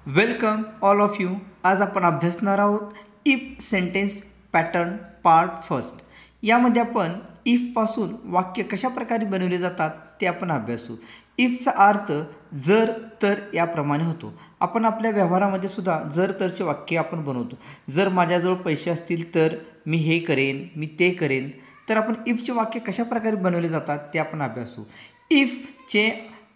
Welcome all of you. आज आपण अभ्यासणार आहोत if sentence pattern part first. यामध्ये आपण इफपासून वाक्य कशा प्रकारे बनवले जातात ते आपण अभ्यासू. इफचा अर्थ जर तर याप्रमाणे होतो. आपण आपल्या व्यवहारामध्ये सुद्धा जर तरचे वाक्य आपण बनवतो. जर माझ्याजवळ पैसे असतील तर मी हे करेन, मी ते करेन. तर आपण इफचे वाक्य कशा प्रकारे बनवले जातात ते आपण अभ्यासू. इफचे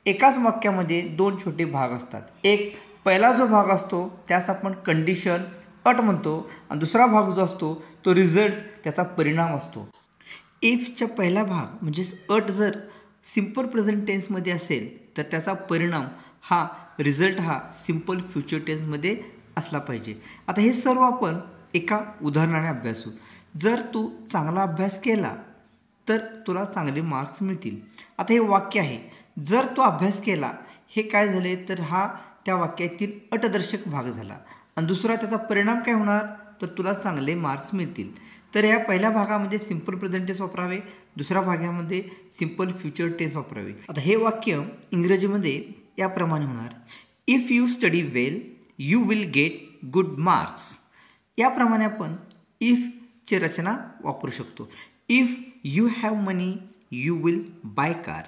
एकाच वाक्यामध्ये दोन छोटे भाग असतात. एक पहिला जो भाग असतो त्यास आपण कंडिशन अट म्हणतो आणि दुसरा भाग जो असतो तो रिझल्ट त्याचा परिणाम असतो. इफचा पहिला भाग म्हणजेच अट जर सिंपल प्रेझेंट टेन्समध्ये असेल तर त्याचा परिणाम हा रिझल्ट हा सिंपल फ्युचर टेन्समध्ये असला पाहिजे. आता हे सर्व आपण एका उदाहरणाने अभ्यासू. जर तू चांगला अभ्यास केला तर तुला चांगले मार्क्स मिळतील. आता हे वाक्य आहे. जर तो अभ्यास केला हे काय झाले तर हा त्या वाक्यातील अटदर्शक भाग झाला आणि दुसरा त्याचा परिणाम काय होणार तर तुला चांगले मार्क्स मिळतील. तर या पहिल्या भागामध्ये सिंपल प्रेझेंट टेन्स वापरावे, दुसऱ्या भागामध्ये सिंपल फ्युचर टेन्स वापरावे. आता हे वाक्य इंग्रजीमध्ये याप्रमाणे होणार. If you study well you will get good marks. याप्रमाणे आपण इफची रचना वापरू शकतो. If you have money you will by car.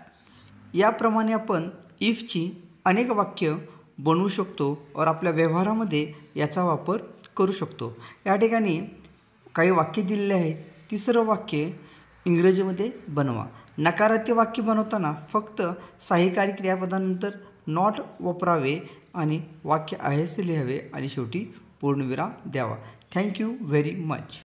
याप्रमाणे आपण इफची अनेक वाक्य बनवू शकतो और आपल्या व्यवहारामध्ये याचा वापर करू शकतो. या ठिकाणी काही वाक्य दिलेले आहेत. ती सर्व वाक्ये इंग्रजीमध्ये बनवा. नकारात्मक वाक्य बनवताना फक्त सहाय्यकारी क्रियापदानंतर नॉट वापरावे आणि वाक्य आहे असे लिहावे आणि शेवटी पूर्णविराम द्यावा. Thank you very much.